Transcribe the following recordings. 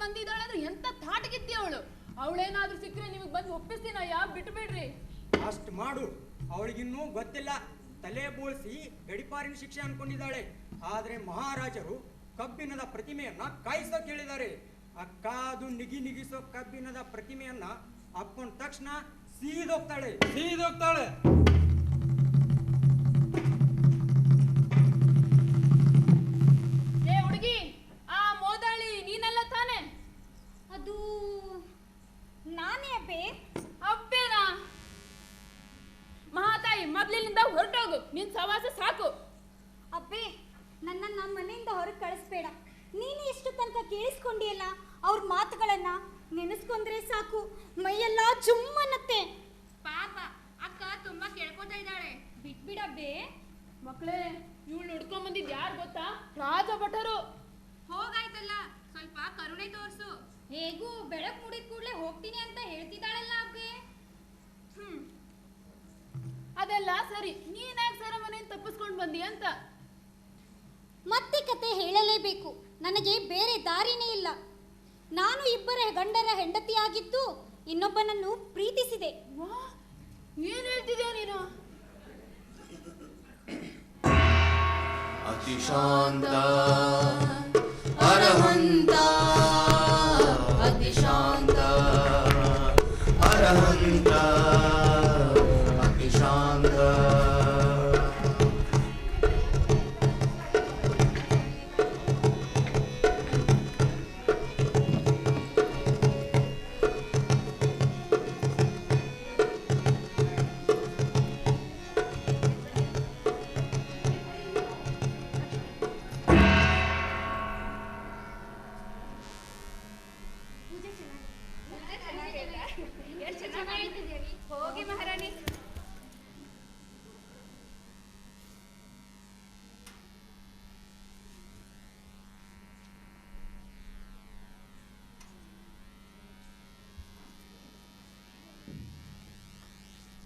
ಬಂದಿದ್ದಾಳೆ ಅಂದ್ರೆ ಎಂತ ತಾಟಗಿತ್ತಿ ಅವಳು. ಅವಳೇನಾದ್ರೂ ಸಿಕ್ಕರೆ ನಿಮಗೆ ಬಂದು ಒಪ್ಪಿಸ್ತೀನ. ಬಿಟ್ಟು ಬಿಡ್ರಿ. ಅಷ್ಟು ಮಾಡು. ಅವಳಿಗಿನ್ನೂ ಗೊತ್ತಿಲ್ಲ. ತಲೆ ಬೋಳಿಸಿ ಗಡಿಪಾರಿನ ಶಿಕ್ಷೆ ಅನ್ಕೊಂಡಿದ್ದಾಳೆ. ಆದ್ರೆ ಮಹಾರಾಜರು ಕಬ್ಬಿಣದ ಪ್ರತಿಮೆಯನ್ನ ಕಾಯಿಸೋ ಕೇಳಿದ್ದಾರೆ. ಅದು ನಿಗಿಸೋ ಕಬ್ಬಿಣದ ಪ್ರತಿಮೆಯನ್ನ ಹಾಕೊಂಡ ತಕ್ಷಣ ಸೀದೋಗ್ತಾಳೆ. ಹುಡುಗಿ, ಆ ಮೋದಾಳಿ ನೀನೆಲ್ಲ ತಾನೆ? ಅದು ನಾನೇ ಅಬ್ಬೆ. ಅಪ್ಪೇನಾ? ಮಹಾತಾಯಿ, ಮೊದ್ಲಿನಿಂದ ಹೊರಟೋಗು. ನಿನ್ ಸವಾಸ ಸಾಕು. ಅಬ್ಬೆ, ನನ್ನ ಮನೆಯಿಂದ ಹೊರಗೆ ಕಳಿಸ್ಬೇಡ. ನೀನು ಎಷ್ಟು ತನಕ ಕೇಳಿಸ್ಕೊಂಡಿಯಲ್ಲ ಅವ್ರ ಮಾತುಗಳನ್ನ. ನೆನೆಸ್ಕೊಂಡ್ರೆ ಸಾಕು ಮೈಯೆಲ್ಲ ಚುಮ್ಮನ್ನತ್ತೆ. ಪಾಪ ಅಕ್ಕ ತುಂಬಾ ಕೇಳ್ಕೊತಾ ಇದ್ದಾಳೆ. ಬಿಟ್ಬಿಡಬ್ಬೆ. ಮಕ್ಕಳೇ, ಇವಳು ನೋಡ್ಕೊಂಡ್ ಬಂದಿದ್ ಯಾರು ಗೊತ್ತಾ? ರಾಜ ಭಟರು. ಹೋಗಾಯ್ತಲ್ಲ, ಸ್ವಲ್ಪ ಕರುಣೆ ತೋರ್ಸು. ಹೇಗೂ ಬೆಳಕ್ ಮುಡಿದ ಕೂಡ್ಲೆ ಹೋಗ್ತೀನಿ ಅಂತ ಹೇಳ್ತಿದ್ದಾಳಲ್ಲ ಅಬ್ಬೆ. ಅದೆಲ್ಲ ಸರಿ, ನೀನ್ಯಾಕೆ ಸೆರೆಮನೆಯಿಂದ ತಪ್ಪಿಸ್ಕೊಂಡು ಬಂದಿ ಅಂತ. ಮತ್ತೆ ಕತೆ ಹೇಳಲೇಬೇಕು. ನನಗೆ ಬೇರೆ ದಾರಿನೇ ಇಲ್ಲ. ನಾನು ಇಬ್ಬರ ಗಂಡರ ಹೆಂಡತಿಯಾಗಿದ್ದು ಇನ್ನೊಬ್ಬನನ್ನು ಪ್ರೀತಿಸಿದೆ. ಏನ್ ಹೇಳ್ತಿದ್ಯಾ ನೀನು? ಅತಿಶಾಂತ ಅರಹಂತ, ಅತಿಶಾಂತ ಅರಹಂತ, ಅತಿಶಾಂತ. ಹೋಗಿ ಮಹಾರಾಣಿ.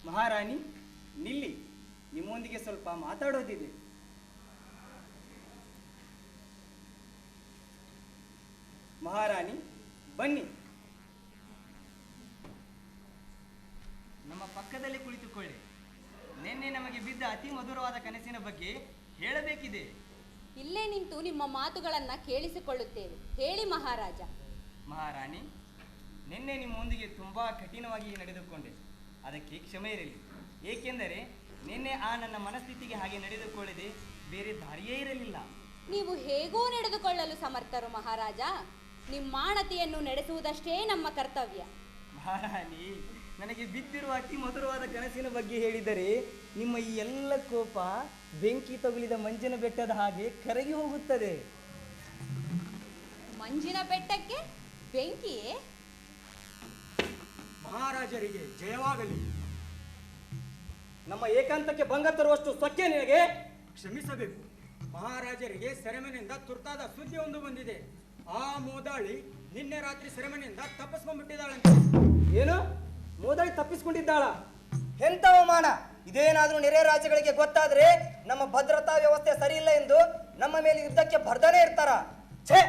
ಮಹಾರಾಣಿ, ನಿಲ್ಲಿ, ನಿಮ್ಮೊಂದಿಗೆ ಸ್ವಲ್ಪ ಮಾತಾಡೋದಿದೆ. ಮಹಾರಾಣಿ, ಬನ್ನಿ, ನಮ್ಮ ಪಕ್ಕದಲ್ಲಿ ಕುಳಿತುಕೊಳ್ಳಿ. ನಿನ್ನೆ ನಮಗೆ ಬಿದ್ದ ಅತಿ ಮಧುರವಾದ ಕನಸಿನ ಬಗ್ಗೆ ಹೇಳಬೇಕಿದೆ. ಇಲ್ಲೇ ನಿಂತು ನಿಮ್ಮ ಮಾತುಗಳನ್ನು ಕೇಳಿಸಿಕೊಳ್ಳುತ್ತೇವೆ. ಹೇಳಿ ಮಹಾರಾಜ. ಮಹಾರಾಣಿ, ನಿನ್ನೆ ನಿಮ್ಮೊಂದಿಗೆ ತುಂಬಾ ಕಠಿಣವಾಗಿ ನಡೆದುಕೊಂಡೆ. ಅದಕ್ಕೆ ಕ್ಷಮೆ ಇರಲಿ. ಏಕೆಂದರೆ ನಿನ್ನೆ ನನ್ನ ಮನಸ್ಥಿತಿಗೆ ಹಾಗೆ ನಡೆದುಕೊಳ್ಳದೆ ಬೇರೆ ದಾರಿಯೇ ಇರಲಿಲ್ಲ. ನೀವು ಹೇಗೋ ನಡೆದುಕೊಳ್ಳಲು ಸಮರ್ಥರು ಮಹಾರಾಜ. ನಿಮ್ಮಾಣತೆಯನ್ನು ನಡೆಸುವುದಷ್ಟೇ ನಮ್ಮ ಕರ್ತವ್ಯ. ಮಹಾರಾಣಿ, ನನಗೆ ಬಿದ್ದಿರುವ ಅತಿ ಮಧುರವಾದ ಕನಸಿನ ಬಗ್ಗೆ ಹೇಳಿದರೆ ನಿಮ್ಮ ಈ ಎಲ್ಲ ಕೋಪ ಬೆಂಕಿ ತಗುಲಿದ ಮಂಜಿನ ಬೆಟ್ಟದ ಹಾಗೆ ಕರಗಿ ಹೋಗುತ್ತದೆ. ಮಂಜಿನ ಬೆಟ್ಟಕ್ಕೆ ಬೆಂಕಿಯೇ? ಮಹಾರಾಜರಿಗೆ ಜಯವಾಗಲಿ. ನಮ್ಮ ಏಕಾಂತಕ್ಕೆ ಭಂಗ ತರುವಷ್ಟು ಸೊಕ್ಕೆ ನಿನಗೆ? ಕ್ಷಮಿಸಬೇಕು. ಮಹಾರಾಜರಿಗೆ ಸೆರೆಮನೆಯಿಂದ ತುರ್ತಾದ ಸುದ್ದಿ ಒಂದು ಬಂದಿದೆ. ಆ ಮೋದಾಳಿ ನಿನ್ನೆ ರಾತ್ರಿ ಸೆರೆಮನೆಯಿಂದ ತಪ್ಪಿಸ್ಕೊಂಡ್ಬಿಟ್ಟಿದ್ದಾಳಂತೆ. ಏನು? ಮೋದಾಳಿ ತಪ್ಪಿಸ್ಕೊಂಡಿದ್ದಾಳ? ಎಂತ ಅವಮಾನ! ಇದೇನಾದ್ರೂ ನೆರೆ ರಾಜ್ಯಗಳಿಗೆ ಗೊತ್ತಾದ್ರೆ ನಮ್ಮ ಭದ್ರತಾ ವ್ಯವಸ್ಥೆ ಸರಿ ಇಲ್ಲ ಎಂದು ನಮ್ಮ ಮೇಲೆ ಯುದ್ಧಕ್ಕೆ ಬರ್ದಾನೆ ಇರ್ತಾರ. ಛೇ!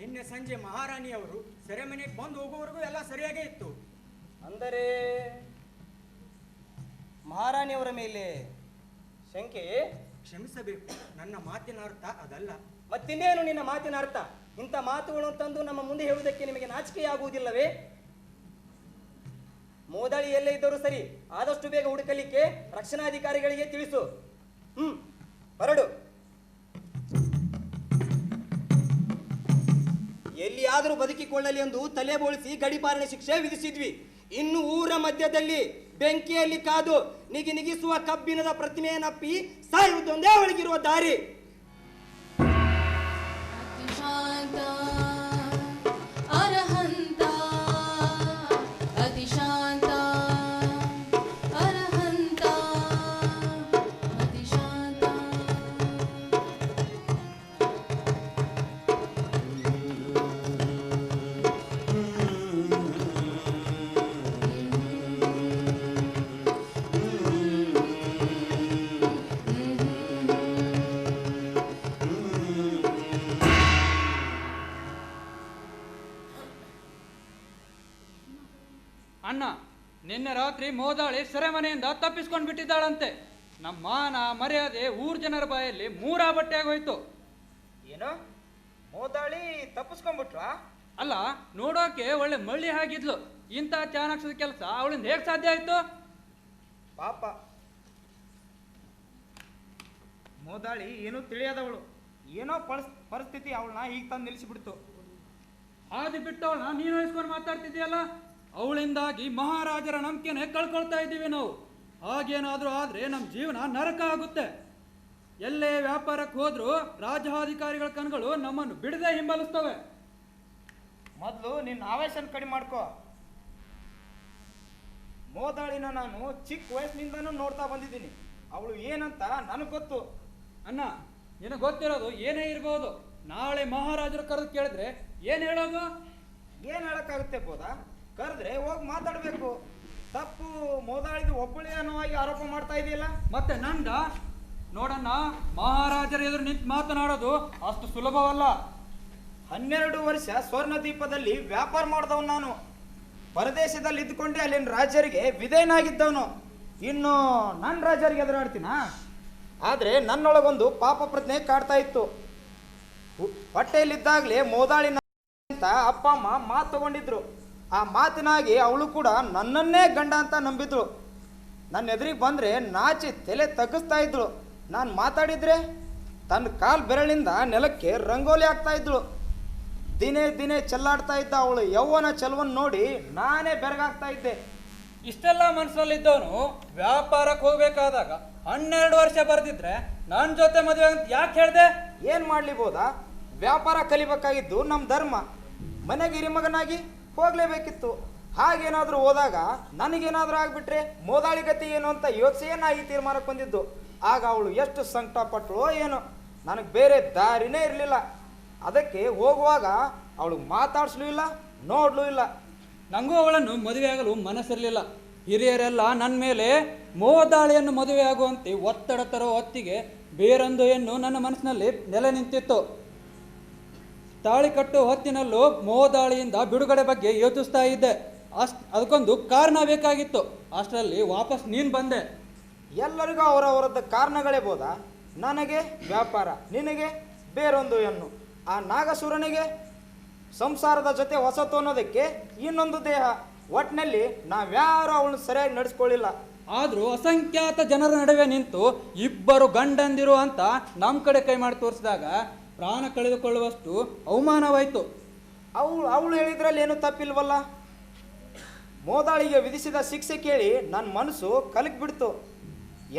ನಿನ್ನೆ ಸಂಜೆ ಮಹಾರಾಣಿಯವರು ಸೆರೆಮನೆಗೆ ಬಂದು ಹೋಗುವವರೆಗೂ ಎಲ್ಲ ಸರಿಯಾಗೇ ಇತ್ತು. ಅಂದರೆ ಮಹಾರಾಣಿಯವರ ಮೇಲೆ ಶಂಕೆ? ಕ್ಷಮಿಸಬೇಕು, ನನ್ನ ಮಾತಿನ ಅರ್ಥ ಅದಲ್ಲ. ಮತ್ತಿನ್ನೇನು ನಿನ್ನ ಮಾತಿನ ಅರ್ಥ? ಇಂಥ ಮಾತುಗಳನ್ನು ತಂದು ನಮ್ಮ ಮುಂದೆ ಹೇಳುವುದಕ್ಕೆ ನಿಮಗೆ ನಾಚಿಕೆಯಾಗುವುದಿಲ್ಲವೇ? ಮೋದಾಳಿ ಎಲ್ಲೇ ಇದ್ದರೂ ಸರಿ, ಆದಷ್ಟು ಬೇಗ ಹುಡುಕಲಿಕ್ಕೆ ರಕ್ಷಣಾಧಿಕಾರಿಗಳಿಗೆ ತಿಳಿಸು. ಹೊರಡು. ಎಲ್ಲಿಯಾದರೂ ಬದುಕಿಕೊಳ್ಳಲಿ ಎಂದು ತಲೆ ಬೋಳಿಸಿ ಗಡಿಪಾರಣ ಶಿಕ್ಷೆ ವಿಧಿಸಿದ್ವಿ. ಇನ್ನು ಊರ ಮಧ್ಯದಲ್ಲಿ ಬೆಂಕಿಯಲ್ಲಿ ಕಾದು ನಿಗಿಸುವ ಕಬ್ಬಿಣದ ಪ್ರತಿಮೆಯನ್ನಪ್ಪಿ ಸಾಯುವುದೊಂದೇ ಅವಳಿಗಿರುವ ದಾರಿ. ಅತಿಶಾಂತ ಅರಹಂತ, ಅತಿಶಾಂತ ಅರಹಂತ, ಅತಿಶಾಂತ. ಅಣ್ಣ, ನಿನ್ನೆ ರಾತ್ರಿ ಮೋದಾಳಿ ಸೆರೆಮನೆಯಿಂದ ತಪ್ಪಿಸ್ಕೊಂಡು ಬಿಟ್ಟಿದ್ದಾಳಂತೆ. ನಮ್ಮ ಮಾನ ಮರ್ಯಾದೆ ಊರ್ ಜನರ ಬಾಯಲ್ಲಿ ಮೂರಾ ಬಟ್ಟೆ ಆಗೋಯ್ತು. ಏನೋ ಮೋದಾಳಿ ತಪ್ಪಿಸ್ಕೊಂಡ್ಬಿಟ್ವಾ? ಅಲ್ಲ, ನೋಡೋಕೆ ಒಳ್ಳೆ ಮಳ್ಳಿ ಆಗಿದ್ಲು. ಇಂಥ ಚಾಣಾಕ್ಷದ ಕೆಲಸ ಅವಳಿಂದ ಹೇಗೆ ಸಾಧ್ಯ ಆಯ್ತು? ಪಾಪ ಮೋದಾಳಿ ಏನೂ ತಿಳಿಯದವಳು. ಏನೋ ಪರಿಸ್ಥಿತಿ ಅವಳನ್ನ ಈಗ ತಂದು ನಿಲ್ಲಿಸಿಬಿಡ್ತು. ಆದಿ ಬಿಟ್ಟವಳನ್ನ ನೀನು ವಹಿಸ್ಕೊಂಡು ಮಾತಾಡ್ತಿದ್ಯಲ್ಲ. ಅವಳಿಂದಾಗಿ ಮಹಾರಾಜರ ನಂಬಿಕೆನೆ ಕಳ್ಕೊಳ್ತಾ ಇದ್ದೀವಿ ನಾವು. ಹಾಗೇನಾದ್ರೂ ಆದ್ರೆ ನಮ್ಮ ಜೀವನ ನರಕ ಆಗುತ್ತೆ. ಎಲ್ಲೇ ವ್ಯಾಪಾರಕ್ಕೆ ಹೋದ್ರೂ ರಾಜ್ಯಾಧಿಕಾರಿಗಳ ಕಣ್ಗಳು ನಮ್ಮನ್ನು ಬಿಡದೆ ಹಿಂಬಾಲಿಸ್ತವೆ. ಮೊದಲು ನಿನ್ನ ಆವೇಶನ ಕಡಿಮೆ ಮಾಡ್ಕೋ. ಮೋದಾಳಿನ ನಾನು ಚಿಕ್ಕ ವಯಸ್ಸಿನಿಂದನೂ ನೋಡ್ತಾ ಬಂದಿದ್ದೀನಿ. ಅವಳು ಏನಂತ ನನಗೆ ಗೊತ್ತು. ಅಣ್ಣ, ನಿನಗೆ ಗೊತ್ತಿರೋದು ಏನೇ ಇರ್ಬೋದು. ನಾಳೆ ಮಹಾರಾಜರು ಕರೆದು ಕೇಳಿದ್ರೆ ಏನ್ ಹೇಳೋದು? ಏನ್ ಹೇಳಕ್ಕಾಗುತ್ತೆ ಬೋದಾ? ಕರೆದ್ರೆ ಹೋಗಿ ಮಾತಾಡ್ಬೇಕು. ತಪ್ಪು ಮೋದಾಳಿದು ಒಬ್ಬಳೇ ಅನ್ನೋವಾಗಿ ಆರೋಪ ಮಾಡ್ತಾ ಇದೆಯಲ್ಲ. ಮತ್ತೆ ನಂದ ನೋಡಣ್ಣ, ಮಹಾರಾಜರ ಎದುರು ನಿಂತು ಮಾತನಾಡೋದು ಅಷ್ಟು ಸುಲಭವಲ್ಲ. 12 ವರ್ಷ ಸ್ವರ್ಣದ್ವೀಪದಲ್ಲಿ ವ್ಯಾಪಾರ ಮಾಡಿದವನು ನಾನು. ಪರದೇಶದಲ್ಲಿ ಇದ್ದುಕೊಂಡೆ ಅಲ್ಲಿನ ರಾಜರಿಗೆ ವಿಧೇಯನಾಗಿದ್ದವನು. ಇನ್ನು ನನ್ನ ರಾಜರಿಗೆ ಎದುರಾಡ್ತೀನ? ಆದರೆ ನನ್ನೊಳಗೊಂದು ಪಾಪ ಪ್ರಜ್ಞೆ ಕಾಡ್ತಾ ಇತ್ತು. ಹೊಟ್ಟೆಯಲ್ಲಿದ್ದಾಗಲೇ ಮೋದಾಳಿನ ಅಂತ ಅಪ್ಪ ಅಮ್ಮ ಮಾತು ತಗೊಂಡಿದ್ರು. ಆ ಮಾತಿನಾಗಿ ಅವಳು ಕೂಡ ನನ್ನನ್ನೇ ಗಂಡ ಅಂತ ನಂಬಿದ್ರು. ನನ್ನ ಎದುರಿಗೆ ಬಂದರೆ ನಾಚಿ ತಲೆ ತಗ್ಗಿಸ್ತಾ ಇದ್ಳು. ನಾನು ಮಾತಾಡಿದ್ರೆ ತನ್ನ ಕಾಲು ಬೆರಳಿಂದ ನೆಲಕ್ಕೆ ರಂಗೋಲಿ ಆಗ್ತಾ ಇದ್ಳು. ದಿನೇ ದಿನೇ ಚೆಲ್ಲಾಡ್ತಾ ಇದ್ದ ಅವಳು ಯೌವನ ಚೆಲುವನ್ನು ನೋಡಿ ನಾನೇ ಬೆರಗಾಗ್ತಾ ಇದ್ದೆ. ಇಷ್ಟೆಲ್ಲ ಮನಸ್ಸಲ್ಲಿದ್ದವನು ವ್ಯಾಪಾರಕ್ಕೆ ಹೋಗ್ಬೇಕಾದಾಗ 12 ವರ್ಷ ಬರ್ದಿದ್ರೆ ನನ್ನ ಜೊತೆ ಮದುವೆ ಅಂತ ಯಾಕೆ ಹೇಳ್ದೆ? ಏನು ಮಾಡ್ಲಿಬೋದಾ? ವ್ಯಾಪಾರ ಕಲಿಬೇಕಾಗಿದ್ದು ನಮ್ಮ ಧರ್ಮ. ಮನೆಗೆ ಹಿರಿಮಗನಾಗಿ ಹೋಗ್ಲೇಬೇಕಿತ್ತು. ಹಾಗೇನಾದರೂ ಹೋದಾಗ ನನಗೇನಾದರೂ ಆಗಿಬಿಟ್ರೆ ಮೋದಾಳಿ ಗತಿ ಏನು ಅಂತ ಯೋಚಿಸೇ ನಾ ಈ ತೀರ್ಮಾನಕ್ಕೆ ಬಂದಿದ್ದು. ಆಗ ಅವಳು ಎಷ್ಟು ಸಂಕಟಪಟ್ಟಳೋ ಏನೋ. ನನಗೆ ಬೇರೆ ದಾರಿನೇ ಇರಲಿಲ್ಲ. ಅದಕ್ಕೆ ಹೋಗುವಾಗ ಅವಳು ಮಾತಾಡ್ಸ್ಲೂ ಇಲ್ಲ, ನೋಡ್ಲೂ ಇಲ್ಲ. ನನಗೂ ಅವಳನ್ನು ಮದುವೆಯಾಗಲು ಮನಸ್ಸಿರಲಿಲ್ಲ. ಹಿರಿಯರೆಲ್ಲ ನನ್ನ ಮೇಲೆ ಮೋದಾಳಿಯನ್ನು ಮದುವೆಯಾಗುವಂತೆ ಒತ್ತಡ ತರೋ ಹೊತ್ತಿಗೆ ಬೇರೊಂದು ಹೆಣ್ಣು ನನ್ನ ಮನಸ್ಸಿನಲ್ಲಿ ನೆಲೆ ನಿಂತಿತ್ತು. ತಾಳಿ ಕಟ್ಟು ಹೊತ್ತಿನಲ್ಲೂ ಮೋದಾಳಿಯಿಂದ ಬಿಡುಗಡೆ ಬಗ್ಗೆ ಯೋಚಿಸ್ತಾ ಇದ್ದೆ. ಅದಕ್ಕೊಂದು ಕಾರಣ ಬೇಕಾಗಿತ್ತು. ಅಷ್ಟರಲ್ಲಿ ವಾಪಸ್ ನೀನು ಬಂದೆ. ಎಲ್ಲರಿಗೂ ಅವರವರದ್ದ ಕಾರಣಗಳೇ ಬೋದಾ? ನನಗೆ ವ್ಯಾಪಾರ, ನಿನಗೆ ಬೇರೊಂದು ಹೆಣ್ಣು, ಆ ನಾಗಸೂರನಿಗೆ ಸಂಸಾರದ ಜೊತೆ ಹೊಸತು ಅನ್ನೋದಕ್ಕೆ ಇನ್ನೊಂದು ದೇಹ. ಒಟ್ಟಿನಲ್ಲಿ ನಾವ್ಯಾರು ಅವಳನ್ನು ಸರಿಯಾಗಿ ನಡೆಸ್ಕೊಳ್ಳಿಲ್ಲ. ಆದರೂ ಅಸಂಖ್ಯಾತ ಜನರ ನಡುವೆ ನಿಂತು ಇಬ್ಬರು ಗಂಡಂದಿರು ಅಂತ ನಮ್ಮ ಕಡೆ ಕೈ ಮಾಡಿ ತೋರಿಸಿದಾಗ ಪ್ರಾಣ ಕಳೆದುಕೊಳ್ಳುವಷ್ಟು ಅವಮಾನವಾಯಿತು. ಅವಳು ಹೇಳಿದ್ರಲ್ಲಿ ಏನು ತಪ್ಪಿಲ್ವಲ್ಲ. ಮೋದಾಳಿಗೆ ವಿಧಿಸಿದ ಶಿಕ್ಷೆ ಕೇಳಿ ನನ್ನ ಮನಸ್ಸು ಕಲಕಿಬಿಡ್ತು.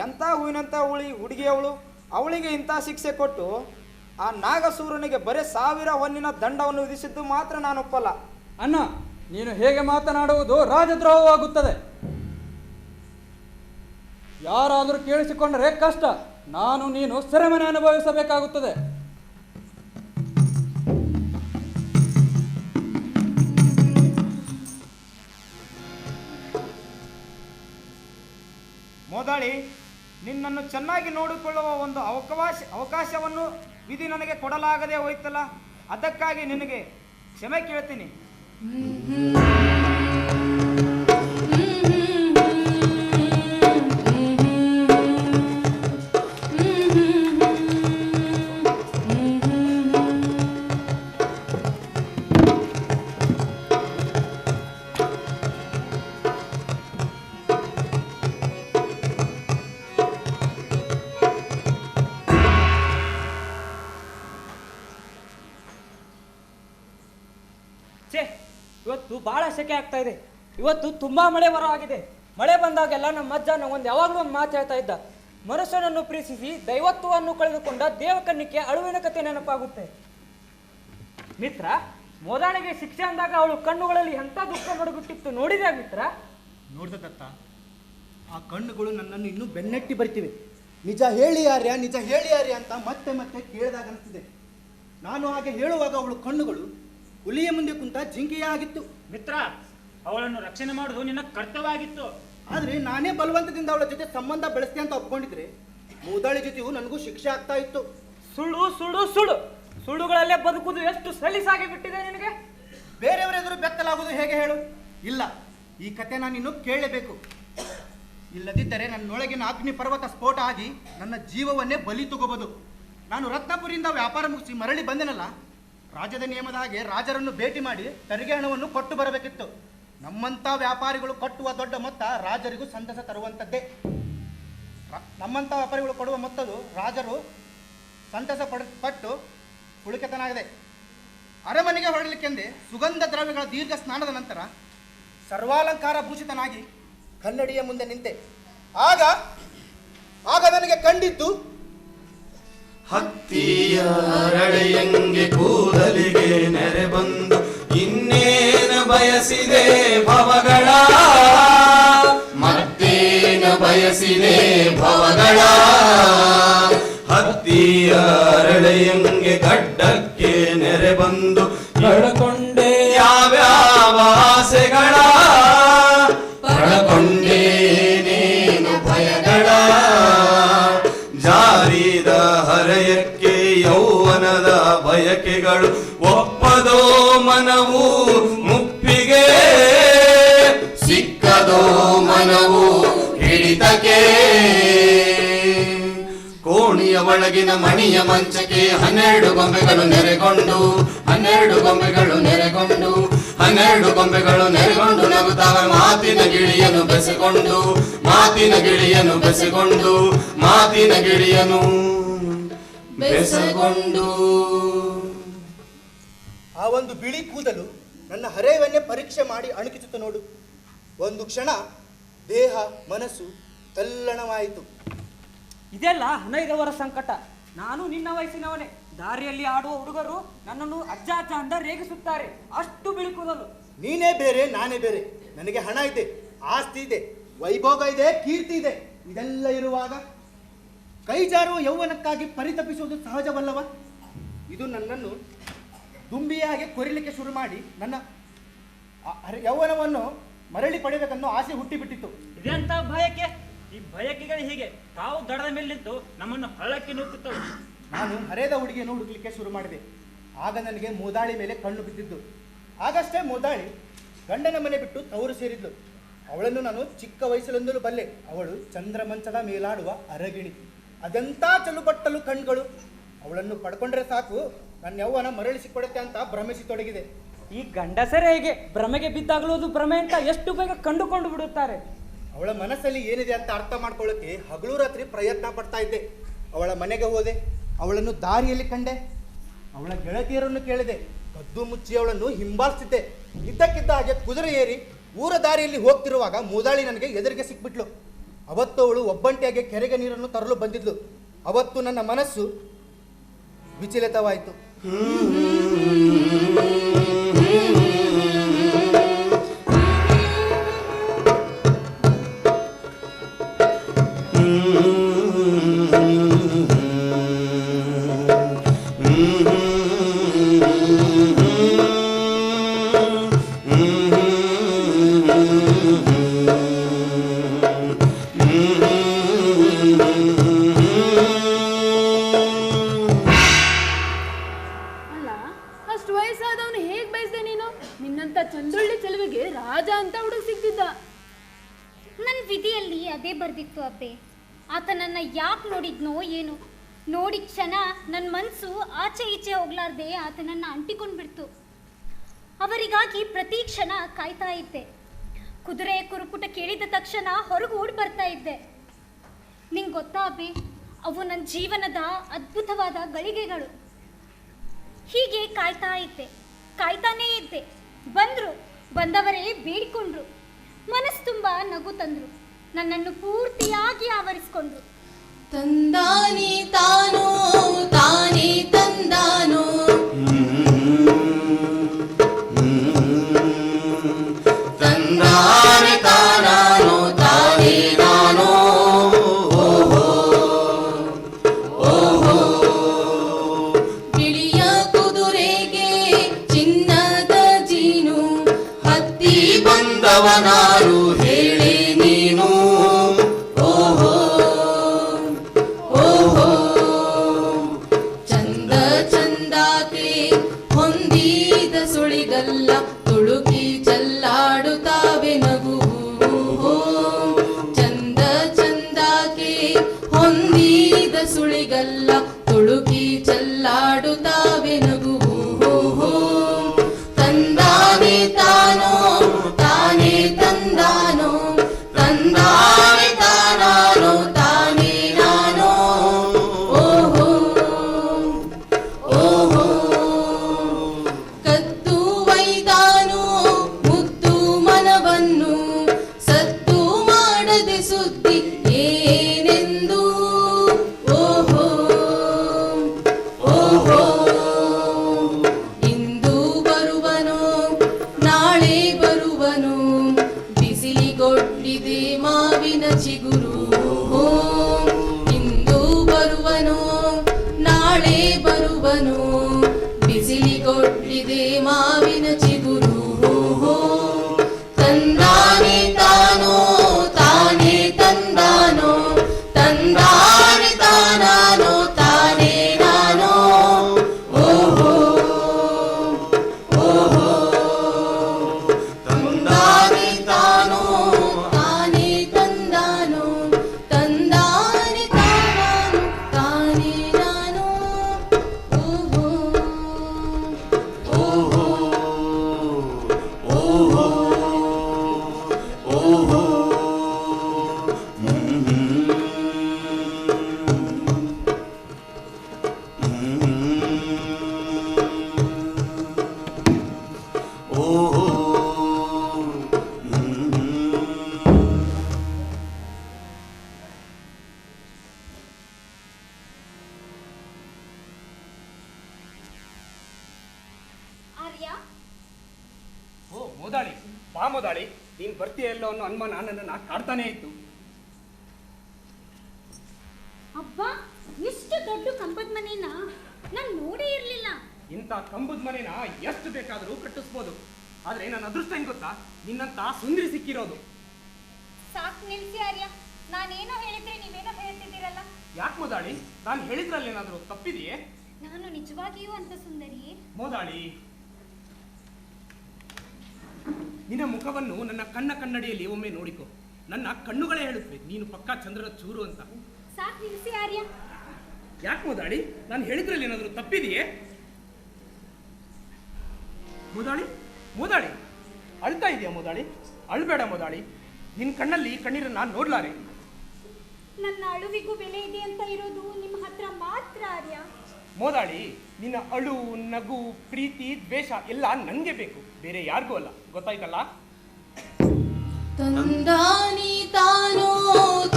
ಎಂಥ ಹೂವಿನಂಥ ಹುಡುಗಿ ಅವಳು. ಅವಳಿಗೆ ಇಂಥ ಶಿಕ್ಷೆ ಕೊಟ್ಟು ಆ ನಾಗಸೂರನಿಗೆ ಬರೀ 1000 ಹೊನ್ನಿನ ದಂಡವನ್ನು ವಿಧಿಸಿದ್ದು ಮಾತ್ರ ನಾನು ಒಪ್ಪಲ್ಲ. ಅಣ್ಣ, ನೀನು ಹೇಗೆ ಮಾತನಾಡುವುದು ರಾಜದ್ರೋಹವಾಗುತ್ತದೆ. ಯಾರಾದರೂ ಕೇಳಿಸಿಕೊಂಡರೆ ಕಷ್ಟ. ನಾನು ನೀನು ಸೆರೆಮನೆ ಅನುಭವಿಸಬೇಕಾಗುತ್ತದೆ. ಮೋದಾಳಿ, ನಿನ್ನನ್ನು ಚೆನ್ನಾಗಿ ನೋಡಿಕೊಳ್ಳುವ ಒಂದು ಅವಕಾಶವನ್ನು ವಿಧಿ ನನಗೆ ಕೊಡಲಾಗದೆ ಹೋಯ್ತಲ್ಲ. ಅದಕ್ಕಾಗಿ ನಿನಗೆ ಕ್ಷಮೆ ಕೇಳ್ತೀನಿ. ಇವತ್ತು ಬಹಳ ಸೆಕೆ ಆಗ್ತಾ ಇದೆ. ಇವತ್ತು ತುಂಬಾ ಮಳೆ ಬರವಾಗಿದೆ. ಮಳೆ ಬಂದಾಗೆಲ್ಲ ನಮ್ಮ ಅಜ್ಜ ನಂಗೊಂದು ಯಾವಾಗಲೂ ಒಂದು ಮಾತು ಹೇಳ್ತಾ ಇದ್ದ, ಮನುಷ್ಯನನ್ನು ಪ್ರೀತಿಸಿ ದೈವತ್ವವನ್ನು ಕಳೆದುಕೊಂಡ ದೇವಕನ್ನಿಕೆ ಅಳುವಿನ ಕಥೆ ನೆನಪಾಗುತ್ತೆ. ಮಿತ್ರ, ಮೋದಾಳಿಗೆ ಶಿಕ್ಷೆ ಅಂದಾಗ ಅವಳು ಕಣ್ಣುಗಳಲ್ಲಿ ಎಂಥ ದುಃಖ ನಡುಗುಟ್ಟಿತ್ತು ನೋಡಿದೆ ಮಿತ್ರ? ನೋಡ್ದ ದತ್ತ, ಆ ಕಣ್ಣುಗಳು ನನ್ನನ್ನು ಇನ್ನೂ ಬೆನ್ನಟ್ಟಿ ಬರ್ತಿವೆ. ನಿಜ ಹೇಳಿ ಆರ್ಯ, ನಿಜ ಹೇಳಿ ಆರ್ಯ ಅಂತ ಮತ್ತೆ ಮತ್ತೆ ಕೇಳಿದಾಗ ಅನಿಸ್ತಿದೆ. ನಾನು ಹಾಗೆ ಹೇಳುವಾಗ ಅವಳು ಕಣ್ಣುಗಳು ಹುಲಿಯ ಮುಂದೆ ಕುಂತ ಜಿಂಕೆಯೇ ಆಗಿತ್ತು. ಮಿತ್ರ, ಅವಳನ್ನು ರಕ್ಷಣೆ ಮಾಡುವುದು ನಿನ್ನ ಕರ್ತವ್ಯ ಆಗಿತ್ತು. ಆದ್ರೆ ನಾನೇ ಬಲವಂತದಿಂದ ಅವಳ ಜೊತೆ ಸಂಬಂಧ ಬೆಳೆಸ್ತೆ ಅಂತ ಒಪ್ಕೊಂಡಿದ್ರೆ ಮೋದಾಳಿ ಜೊತೆಯೂ ನನಗೂ ಶಿಕ್ಷೆ ಆಗ್ತಾ ಇತ್ತು. ಸುಳ್ಳು ಸುಳ್ಳು ಸುಳ್ಳು ಸುಳ್ಳುಗಳಲ್ಲೇ ಬದುಕುವುದು ಎಷ್ಟು ಸಲೀಸಾಗಿ ಬಿಟ್ಟಿದೆ ನಿನಗೆ. ಬೇರೆಯವರ ಎದುರು ಬೆತ್ತಲಾಗುವುದು ಹೇಗೆ ಹೇಳು? ಇಲ್ಲ, ಈ ಕತೆ ನಾನಿನ್ನು ಕೇಳಲೇಬೇಕು. ಇಲ್ಲದಿದ್ದರೆ ನನ್ನೊಳಗಿನ ಅಗ್ನಿ ಪರ್ವತ ಸ್ಫೋಟ ಆಗಿ ನನ್ನ ಜೀವವನ್ನೇ ಬಲಿ ತಗೋಬಹುದು. ನಾನು ರತ್ನಪುರಿಯಿಂದ ವ್ಯಾಪಾರ ಮುಗಿಸಿ ಮರಳಿ ಬಂದೆನಲ್ಲ, ರಾಜ್ಯದ ನಿಯಮದ ಹಾಗೆ ರಾಜರನ್ನು ಭೇಟಿ ಮಾಡಿ ತೆರಿಗೆ ಹಣವನ್ನು ಕೊಟ್ಟು ಬರಬೇಕಿತ್ತು. ನಮ್ಮಂಥ ವ್ಯಾಪಾರಿಗಳು ಕಟ್ಟುವ ದೊಡ್ಡ ಮೊತ್ತ ರಾಜರಿಗೂ ಸಂತಸ ತರುವಂಥದ್ದೇ. ನಮ್ಮಂಥ ವ್ಯಾಪಾರಿಗಳು ಕೊಡುವ ಮೊತ್ತದು ರಾಜರು ಸಂತಸ ಪಟ್ಟು ಉಳಿಕೆತನಾಗಿದೆ. ಅರಮನೆಗೆ ಹೊರಡಲಿಕ್ಕೆಂದೇ ಸುಗಂಧ ದ್ರವ್ಯಗಳ ದೀರ್ಘ ಸ್ನಾನದ ನಂತರ ಸರ್ವಾಲಂಕಾರ ಭೂಷಿತನಾಗಿ ಕನ್ನಡಿಯ ಮುಂದೆ ನಿಂತೆ. ಆಗ ನನಗೆ ಕಂಡಿದ್ದು ಹತ್ತಿಯ ಅರಳೆಯಂಗೆ ಕೂದಲಿಗೆ ನೆರೆ ಬಂದು ಇನ್ನೇನು ಬಯಸಿದೆ ಭವಗಳ, ಮತ್ತೇನು ಬಯಸಿದೆ ಭವಗಳ. ಹತ್ತಿಯ ಅರಳೆಯಂಗೆ ಗಡ್ಡಕ್ಕೆ ನೆರೆ ಬಂದು ಪಡಕೊಂಡೆ ಯಾವ್ಯಾವ ಆಸೆಗಳ, ಪಡಕೊಂಡೇನೇನು ಭಯಗಳ. ಜಾರಿದ ಹರೆಯಕ್ಕೆ ಯೌವನದ ಬಯಕೆಗಳು ಒಪ್ಪದೋ ಮನವು ಮುಪ್ಪಿಗೆ, ಸಿಕ್ಕದೋ ಮನವು ಹಿಡಿತಕ್ಕೆ. ಕೋಣಿಯ ಒಳಗಿನ ಮಣಿಯ ಮಂಚಕ್ಕೆ 12 ಗೊಂಬೆಗಳು ನೆರೆಗೊಂಡು, 12 ಗೊಂಬೆಗಳು ನೆರೆಗೊಂಡು, 12 ಗೊಂಬೆಗಳು ನೆರೆಗೊಂಡು ನಗುತ್ತಾವೆ. ಮಾತಿನ ಗಿಳಿಯನ್ನು ಬೆಸೆಕೊಂಡು, ಮಾತಿನ ಗಿಳಿಯನ್ನು ಬೆಸೆಕೊಂಡು, ಮಾತಿನ ಗಿಳಿಯನ್ನು ಬೆಸೆಗೊಂಡು. ಆ ಒಂದು ಬಿಳಿ ಕೂದಲು ನನ್ನ ಹರೆಯವನ್ನೇ ಪರೀಕ್ಷೆ ಮಾಡಿ ಅಣುಕಿಸುತ್ತ ನೋಡು. ಒಂದು ಕ್ಷಣ ದೇಹ ಮನಸ್ಸು ತಲ್ಲಣವಾಯಿತು. ಇದೆಲ್ಲ ಹಣೈದವರ ಸಂಕಟ. ನಾನು ನಿನ್ನ ವಯಸ್ಸಿನವನೇ. ದಾರಿಯಲ್ಲಿ ಆಡುವ ಹುಡುಗರು ನನ್ನನ್ನು ಅಜ್ಜ ಅಜ್ಜ ಅಂದ ರೇಗಿಸುತ್ತಾರೆ. ಅಷ್ಟು ಬಿಳಿಕೂದಲು. ನೀನೇ ಬೇರೆ, ನಾನೇ ಬೇರೆ. ನನಗೆ ಹಣ ಇದೆ, ಆಸ್ತಿ ಇದೆ, ವೈಭೋಗ ಇದೆ, ಕೀರ್ತಿ ಇದೆ. ಇದೆಲ್ಲ ಇರುವಾಗ ಕೈಜಾರುವ ಯೌವನಕ್ಕಾಗಿ ಪರಿತಪಿಸುವುದು ಸಹಜವಲ್ಲವ? ಇದು ನನ್ನನ್ನು ದುಂಬಿಯಾಗಿ ಕೊರಿಲಿಕ್ಕೆ ಶುರು ಮಾಡಿ ನನ್ನ ಯೌವನವನ್ನು ಮರಳಿ ಪಡೆಯಬೇಕನ್ನೋ ಆಸೆ ಹುಟ್ಟಿಬಿಟ್ಟಿತ್ತು. ಇದೆಂತ ಬಯಕೆ? ಈ ಬಯಕೆಗಳು ಹೀಗೆ ತಾವು ದಡದ ಮೇಲೆ ನಿಂತು ನಮ್ಮನ್ನು ಹಳ್ಳಕ್ಕೆ ನೂಕುತ್ತವೆ. ನಾನು ಹರೆಯದ ಹುಡುಗಿಯನ್ನು ಹುಡುಕಲಿಕ್ಕೆ ಶುರು ಮಾಡಿದೆ. ಆಗ ನನಗೆ ಮೂದಾಳಿ ಮೇಲೆ ಕಣ್ಣು ಬಿದ್ದಿದ್ದು. ಆಗಷ್ಟೇ ಮೂದಾಳಿ ಗಂಡನ ಮನೆ ಬಿಟ್ಟು ತವರು ಸೇರಿದ್ಲು. ಅವಳನ್ನು ನಾನು ಚಿಕ್ಕ ವಯಸ್ಸಲೆಂದಲೂ ಬಲ್ಲೆ. ಅವಳು ಚಂದ್ರಮಂಚದ ಮೇಲಾಡುವ ಅರಗಿಣಿ. ಅದೆಂಥ ಚಲುಬಟ್ಟಲು ಕಣ್ಗಳು. ಅವಳನ್ನು ಪಡ್ಕೊಂಡ್ರೆ ಸಾಕು ನನ್ನ ಯೌವನ ಮರಳಿಸಿಕೊಡುತ್ತೆ ಅಂತ ಭ್ರಮಿಸಿತೊಡಗಿದೆ. ಈ ಗಂಡಸರೇ ಹೇಗೆ ಭ್ರಮೆಗೆ ಬಿದ್ದಾಗಲೂ ಅದು ಭ್ರಮೆ ಅಂತ ಎಷ್ಟು ಬೇಗ ಕಂಡುಕೊಂಡು ಬಿಡುತ್ತಾರೆ. ಅವಳ ಮನಸ್ಸಲ್ಲಿ ಏನಿದೆ ಅಂತ ಅರ್ಥ ಮಾಡ್ಕೊಳ್ಳೋಕೆ ಹಗಲು ರಾತ್ರಿ ಪ್ರಯತ್ನ ಪಡ್ತಾ ಇದ್ದೆ. ಅವಳ ಮನೆಗೆ ಹೋದೆ, ಅವಳನ್ನು ದಾರಿಯಲ್ಲಿ ಕಂಡೆ, ಅವಳ ಗೆಳತಿಯರನ್ನು ಕೇಳಿದೆ, ಕದ್ದು ಮುಚ್ಚಿ ಅವಳನ್ನು ಹಿಂಬಾಲಿಸ್ತಿದ್ದೆ. ಇದ್ದಕ್ಕಿದ್ದ ಹಾಗೆ ಕುದುರೆ ಏರಿ ಊರ ದಾರಿಯಲ್ಲಿ ಹೋಗ್ತಿರುವಾಗ ಮೂದಾಳಿ ನನಗೆ ಎದುರಿಗೆ ಸಿಕ್ಬಿಟ್ಲು. ಅವತ್ತು ಅವಳು ಒಬ್ಬಂಟಿಯಾಗಿ ಕೆರೆಗೆ ನೀರನ್ನು ತರಲು ಬಂದಿದ್ಲು. ಅವತ್ತು ನನ್ನ ಮನಸ್ಸು ವಿಚಲಿತವಾಯಿತು. ಚಂದ್ರಳ್ಳಿ ಚೆಲುವಿಗೆ ರಾಜ ಅಂತ ಹುಡುಗ ಸಿಗ್ತಿದ್ದ. ನನ್ನ ವಿಧಿಯಲ್ಲಿ ಅದೇ ಬರ್ದಿತ್ತು ಅಬ್ಬೆ. ಆತ ನನ್ನ ಯಾಕೆ ನೋಡಿದ್ನೋ ಏನು, ನೋಡಿದ ಕ್ಷಣ ನನ್ನ ಮನಸ್ಸು ಆಚೆ ಈಚೆ ಹೋಗ್ಲಾರ್ದೆ ಆತನನ್ನು ಅಂಟಿಕೊಂಡು ಬಿಡ್ತು. ಅವರಿಗಾಗಿ ಪ್ರತಿ ಕ್ಷಣ ಕಾಯ್ತಾ ಇದ್ದೆ. ಕುದುರೆ ಕುರುಪುಟ ಕೇಳಿದ ತಕ್ಷಣ ಹೊರಗೆ ಓಡಿ ಬರ್ತಾ ಇದ್ದೆ. ನಿಂಗೆ ಗೊತ್ತಾ ಅಬ್ಬೆ, ಅವು ನನ್ನ ಜೀವನದ ಅದ್ಭುತವಾದ ಗಳಿಗೆಗಳು. ಹೀಗೆ ಕಾಯ್ತಾ ಇದ್ದೆ, ಕಾಯ್ತಾನೇ ಇದ್ದೆ. ಬಂದವರೇ ಬೇಡಿಕೊಂಡ್ರು, ಮನಸ್ಸು ತುಂಬ ನಗು ತಂದ್ರು, ನನ್ನನ್ನು ಪೂರ್ತಿಯಾಗಿ ಆವರಿಸಿಕೊಂಡ್ರು. ತಂದಾನಿ ತಾನೋ ತಾನೇ ತಂದಾನೋ, ತಂದಾನೆ ತಾನಾನೋ ತಾನೇ ನಾನೋ. ಓಹೋ ಓಹೋ, ಬಿಳಿಯ ಕುದುರೆಗೆ ಚಿನ್ನದ ಜೀನು, ಹತ್ತಿ ಬಂದವನಾರು ಹೇಳಿ ನೀನು. ಓಹೋ ಓಹೋ, ಚಂದ ಚಂದಾತೆ ಹೊಂದಿದ ಸುಳಿಗಲ್ಲ, ತುಳುಕಿ ಚಲ್ಲಾಡುತ್ತಾವೆ ನಗು. ಮಾವಿನ ಚಿಗುರು ಇಂದು ಬರುವನು ನಾಳೆ ಬರುವನು ಬಿಸಿಲಿಗೊಟ್ಟಿದೆ ಮಾವಿನ ಚಿಗುರು ತಂದಾನೆ ತಾನೋ ತಾನೇ ತಂದಾನೋ ತಂದಾನೆ ತಾನಾನೋ ತಾನೇ ನಾನೋ ಓಹೋ ಓಹೋ ತಂದಾನೆ ತಾನೋ ತಾನೇ ತಂದಾನೋ ತಂದಾನೆ ತಾನಾನೋ ತಾನೇ ನಾನೋ ಓಹೋ ಓಹೋ ಓಹೋ ಓಹೋ ಆರ್ಯ, ಓ ಮೋದಾಳಿ, ಬಾ ಮೋದಾಳಿ, ನೀನ್ ಬರ್ತೀಯಲ್ಲೋ ಅನ್ನೋ ಅನುಮಾನ ನನ್ನನ್ನ ಕಾಡ್ತಾನೆ ಇತ್ತು. ಅಬ್ಬಾ, ಎಷ್ಟು ದೊಡ್ಡ ಕಂಬದ ಮನೇನ ನಾನು ನೋಡೇ ಇರ್ಲಿಲ್ಲ. ಇಂಥ ಕಂಬದ ಮನೆನ ಎಷ್ಟು ಬೇಕಾದರೂ ಕಟ್ಟಿಸ್ಬೋದು, ಆದ್ರೆ ನನ್ನ ಅದೃಷ್ಟ ಏನ್ ಗೊತ್ತಾ, ನಿನ್ನಂತ ಸುಂದರಿ ಸಿಕ್ಕಿರೋದು. ಸಾಕ್ ನಿಲ್ಸಿ ಆರ್ಯ, ನಾನೇನೋ ಹೇಳಿದ್ರೆ ನೀವೇನೋ ಹೇಳ್ತಿದ್ದೀರಲ್ಲ. ಯಾಕೆ ಮೋದಾಳಿ, ನಾನು ಹೇಳಿದ್ರಲ್ಲೇನಾದ್ರೂ ತಪ್ಪಿದೆಯೇ? ನಾನು ನಿಜವಾಗಿಯೂ ಅಂತ ಸುಂದರಿ? ಮೋದಾಳಿ, ನಿನ್ನ ಮುಖವನ್ನು ನನ್ನ ಕನ್ನಡಿಯಲ್ಲಿ ಒಮ್ಮೆ ನೋಡಿಕೊ. ನನ್ನ ಕಣ್ಣುಗಳೇ ಹೇಳುತ್ತವೆ ನೀನು ಪಕ್ಕಾ ಚಂದ್ರನ ಚೂರು ಅಂತ. ಸಾಕ್ ನಿಲ್ಸಿ ಆರ್ಯ. ಯಾಕೆ ಮೋದಾಳಿ, ನಾನು ಹೇಳಿದ್ರಲ್ಲಿ ಏನಾದರೂ ತಪ್ಪಿದೆಯೇ? ಮೋದಾಳಿ, ಮೋದಾಳಿ, ಅಳ್ತಾ ಇದೆಯಾ ಮೋದಾಳಿ? ಅಳ್ಬೇಡ ಮೋದಾಳಿ, ನಿನ್ನ ಕಣ್ಣಲ್ಲಿ ಕಣ್ಣೀರನ್ನ ನೋಡ್ಲಾರೆ. ನನ್ನ ಅಳುವಿಗೂ ಬೆಲೆ ಇದೆ ಅಂತ ಇರೋದು ನಿಮ್ಮ ಹತ್ರ ಮಾತ್ರ ಆರ್ಯ. ಮೋದಾಳಿ, ನಿನ್ನ ಅಳು, ನಗು, ಪ್ರೀತಿ, ದ್ವೇಷ ಎಲ್ಲ ನನಗೆ ಬೇಕು, ಬೇರೆ ಯಾರಿಗೂ ಅಲ್ಲ, ಗೊತ್ತಾಯ್ತಲ್ಲ? ತಂದಾನಿ ತಾನೋ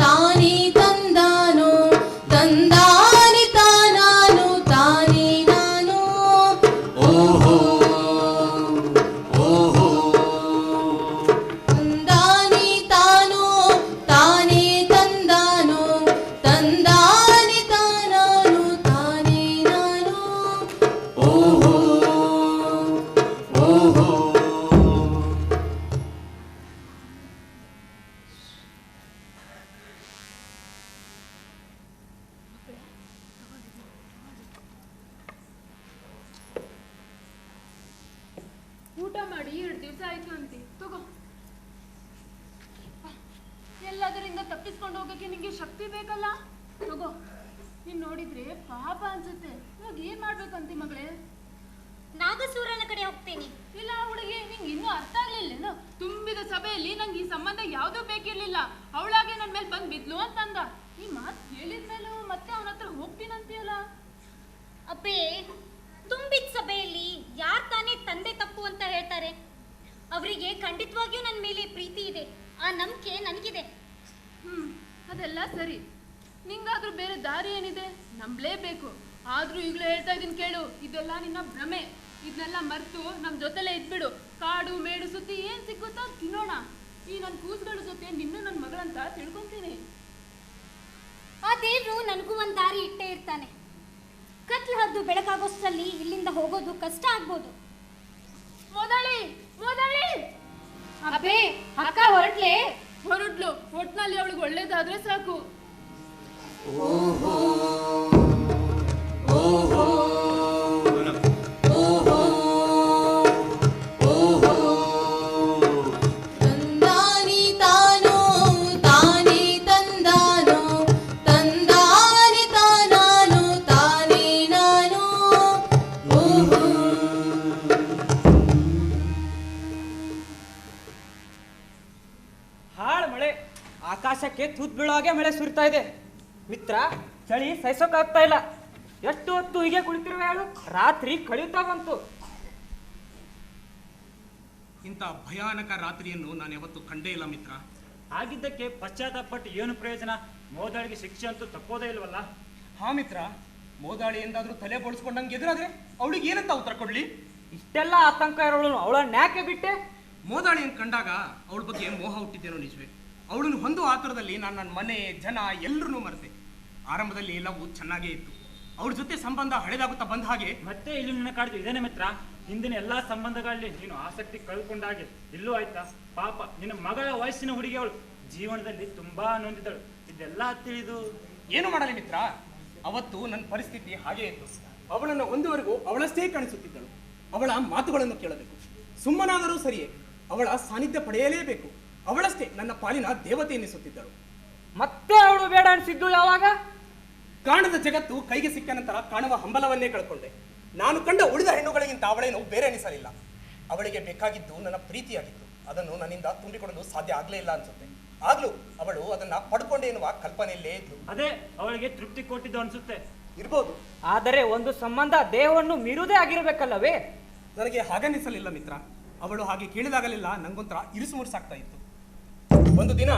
ತಾನೇ ತಂದಾನೋ ತಂದಾನಿ ತಾನಾನೋ ತಾನೇ ನಾನೋ ಓಹೋ ಓಹೋ ತಂದಾನಿ ತಾನೋ ತಾನೇ ತಂದಾನೋ ತಂದಾನಿ ತಾನಾನೋ ತಾನೇ ನಾನೋ ಓಹೋ ಓಹೋ ಊಟ ಮಾಡಿ 2 ದಿವಸ ಆಯ್ತು ಅಂತೆ, ತಗೋ. ಎಲ್ಲದರಿಂದ ತಪ್ಪಿಸ್ಕೊಂಡು ಹೋಗಕ್ಕೆ ನಿಂಗೆ ಶಕ್ತಿ ಬೇಕಲ್ಲ, ತಗೋ. ನೀನ್ ನೋಡಿದ್ರೆ ಪಾಪ ಅನ್ಸುತ್ತೆ. ಇವಾಗ ಏನ್ ಮಾಡ್ಬೇಕಂತೆ ಮಗಳೇ? ನಾಗಸೂರನ ಕಡೆ ಹೋಗ್ತೇನೆ. ಇಲ್ಲ ಹುಡುಗಿ, ನಿಂಗೆ ಇನ್ನೂ ಅರ್ಥ ಆಗ್ಲಿಲ್ಲೇನು? ತುಂಬಿದ ಸಭೆಯಲ್ಲಿ ನಂಗೆ ಈ ಸಂಬಂಧ ಯಾವ್ದೂ ಬೇಕಿರ್ಲಿಲ್ಲ, ಅವಳಾಗೆ ನನ್ ಮೇಲೆ ಬಂದ್ ಬಿದ್ಲು ಅಂತಂದ. ಈ ಮಾತು ಹೇಳಿದ್ಮೇಲೂ ಮತ್ತೆ ಅವನ ಹತ್ರ ಹೋಗ್ತೀನಂತೀಯಲ್ಲ? ಅಬ್ಬೇ, ತುಂಬಿದ ಸಭೆಯಲ್ಲಿ ಯಾರ್ ತಾನೇ ತಂದೆ ತಪ್ಪು ಅಂತ ಹೇಳ್ತಾರೆ? ಅವರಿಗೆ ಖಂಡಿತವಾಗಿಯೂ ನನ್ನ ಮೇಲೆ ಪ್ರೀತಿ ಇದೆ, ಆ ನಂಬಿಕೆ ನನಗಿದೆ. ಅದೆಲ್ಲ ಸರಿ, ನಿಂಗಾದ್ರೂ ಬೇರೆ ದಾರಿ ಏನಿದೆ? ನಂಬಲೇಬೇಕು. ಆದ್ರೂ ಈಗಲೂ ಹೇಳ್ತಾ ಇದೀನಿ ಕೇಳು, ಇದೆಲ್ಲ ನಿನ್ನ ಭ್ರಮೆ. ಇದನ್ನೆಲ್ಲ ಮರೆತು ನಮ್ ಜೊತೆಲೇ ಇದ್ಬಿಡು. ಕಾಡು ಮೇಡು ಸುತ್ತಿ ಏನ್ ಸಿಕ್ಕುತ್ತೋ ತಿನ್ನೋಣ. ಈ ನನ್ನ ಕೂಸುಗಳ ಜೊತೆ ನಿನ್ನೂ ನನ್ನ ಮಗಳಂತ ತಿಳ್ಕೊಂತೀನಿ. ಆ ದೇವ್ರು ನನಗೂ ಒಂದ್ ದಾರಿ ಇಟ್ಟೇ ಇರ್ತಾನೆ. ಕತ್ಲು ಹದ್ದು ಬೆಳಕಾಗೋಷ್ಟರಲ್ಲಿ ಇಲ್ಲಿಂದ ಹೋಗೋದು ಕಷ್ಟ ಆಗ್ಬೋದು. ಮೋದಾಳಿ, ಮೋದಾಳಿ! ಅಬ್ಬೇ, ಅಕ್ಕ ಹೊರಟ್ಲೆ? ಹೊರಡ್ಲು. ಒಟ್ನಲ್ಲಿ ಅವಳಿಗೆ ಒಳ್ಳೇದಾದ್ರೆ ಸಾಕು. ಓಹೋ ಓಹೋ ಓಹೋ ಓಹೋ ತಂದಾನಿ ತಾನೋ ತಾನೇ ತಂದಾನೋ ತಂದಾನಿ ತಾನಾನೋ ತಾನೇ ನಾನೋ ಓಹೋ ಹಾಳು ಮಳೆ, ಆಕಾಶಕ್ಕೆ ತೂತ್ ಬೀಳೋ ಹಾಗೆ ಮಳೆ ಸುರಿತಾ ಇದೆ. ಮಿತ್ರ, ಚಳಿ ಸಹಿಸೋಕಾಗ್ತಾ ಇಲ್ಲ. ಎಷ್ಟು ಹೊತ್ತು ಹೀಗೆ ಕುಳಿತಿರುವೆ ಹೇಳು? ರಾತ್ರಿ ಕಳೆಯುತ್ತಾ ಬಂತು. ಇಂಥ ಭಯಾನಕ ರಾತ್ರಿಯನ್ನು ನಾನು ಯಾವತ್ತೂ ಕಂಡೇ ಇಲ್ಲ ಮಿತ್ರ. ಆಗಿದ್ದಕ್ಕೆ ಪಶ್ಚಾತ್ತಾಪಟ್ಟು ಏನು ಪ್ರಯೋಜನ? ಮೋದಾಳಿಗೆ ಶಿಕ್ಷೆ ಅಂತೂ ತಪ್ಪೋದೇ ಇಲ್ವಲ್ಲ? ಹಾ ಮಿತ್ರ, ಮೋದಾಳಿ ಎಂದಾದ್ರೂ ತಲೆ ಬೋಳಿಸ್ಕೊಂಡಂಗೆ ಎದುರಾದ್ರೆ ಅವಳಿಗೆ ಏನಂತ ಉತ್ತರ ಕೊಡ್ಲಿ? ಇಷ್ಟೆಲ್ಲ ಆತಂಕ ಇರೋಳು ಅವಳನ್ನ ಯಾಕೆ ಬಿಟ್ಟೆ? ಮೋದಾಳಿಯನ್ನು ಕಂಡಾಗ ಅವಳ ಬಗ್ಗೆ ಮೋಹ ಹುಟ್ಟಿದ್ದೇನೋ ನಿಜವೇ. ಅವಳನ್ನು ಹೊಂದುವ ಆತುರದಲ್ಲಿ ನಾನು ನನ್ನ ಮನೆ ಜನ ಎಲ್ಲರನ್ನೂ ಮರೆತೆ. ಆರಂಭದಲ್ಲಿ ಎಲ್ಲವೂ ಚೆನ್ನಾಗೇ ಇತ್ತು. ಅವ್ರ ಜೊತೆ ಸಂಬಂಧ ಹಳೆದಾಗುತ್ತಾ ಬಂದ ಹಾಗೆ ಮತ್ತೆ ಇಲ್ಲಿ ನಿನ್ನ ಕಾಡ್ದು ಇದೇನೆ ಮಿತ್ರ. ಹಿಂದಿನ ಎಲ್ಲಾ ಸಂಬಂಧಗಳಲ್ಲಿ ನೀನು ಆಸಕ್ತಿ ಕಳ್ಕೊಂಡ ಹಾಗೆ ಇಲ್ಲೂ ಆಯ್ತಾ? ಪಾಪ ನಿನ್ನ ಮಗಳ ವಯಸ್ಸಿನ ಹುಡುಗಿ ಅವಳು ಜೀವನದಲ್ಲಿ ತುಂಬಾ ನೊಂದಿದ್ದಳು. ಇದೆಲ್ಲ ತಿಳಿದು ಏನು ಮಾಡಲಿ ಮಿತ್ರ, ಅವತ್ತು ನನ್ನ ಪರಿಸ್ಥಿತಿ ಹಾಗೆ ಇತ್ತು. ಅವಳನ್ನು ಒಂದುವರೆಗೂ ಅವಳಷ್ಟೇ ಕಾಣಿಸುತ್ತಿದ್ದಳು. ಅವಳ ಮಾತುಗಳನ್ನು ಕೇಳಬೇಕು, ಸುಮ್ಮನಾದರೂ ಸರಿಯೇ ಅವಳ ಸಾನ್ನಿಧ್ಯ ಪಡೆಯಲೇಬೇಕು. ಅವಳಷ್ಟೇ ನನ್ನ ಪಾಲಿನ ದೇವತೆ ಎನ್ನಿಸುತ್ತಿದ್ದಳು. ಮತ್ತೆ ಅವಳು ಬೇಡ ಅನಿಸಿದ್ದು ಯಾವಾಗ? ಕಾಣದ ಜಗತ್ತು ಕೈಗೆ ಸಿಕ್ಕ ನಂತರ ಕಾಣುವ ಹಂಬಲವನ್ನೇ ಕಳ್ಕೊಂಡೆ. ನಾನು ಕಂಡ ಉಳಿದ ಹೆಣ್ಣುಗಳಿಗಿಂತ ಅವಳೇನು ಬೇರೆ ಅನಿಸಲಿಲ್ಲ. ಅವಳಿಗೆ ಬೇಕಾಗಿದ್ದು ನನ್ನ ಪ್ರೀತಿಯಾಗಿತ್ತು. ಅದನ್ನು ನನ್ನಿಂದ ತುಂಬಿಕೊಡಲು ಸಾಧ್ಯ ಆಗಲೇ ಇಲ್ಲ ಅನ್ಸುತ್ತೆ. ಆಗ್ಲೂ ಅವಳು ಅದನ್ನ ಪಡ್ಕೊಂಡೆ ಎನ್ನುವ ಕಲ್ಪನೆಯಲ್ಲೇ ಇದ್ಲು. ಅದೇ ಅವಳಿಗೆ ತೃಪ್ತಿ ಕೊಟ್ಟಿದ್ದು ಅನ್ಸುತ್ತೆ. ಇರ್ಬೋದು, ಆದರೆ ಒಂದು ಸಂಬಂಧ ದೇಹವನ್ನು ಮೀರುವುದೇ ಆಗಿರಬೇಕಲ್ಲವೇ? ನನಗೆ ಹಾಗನ್ನಿಸಲಿಲ್ಲ ಮಿತ್ರ. ಅವಳು ಹಾಗೆ ಕೇಳಿದಾಗಲೆಲ್ಲ ನಂಗೊಂಥರ ಇರುಸು ಮುರುಸಾಗ್ತಾ ಇತ್ತು. ಒಂದು ದಿನ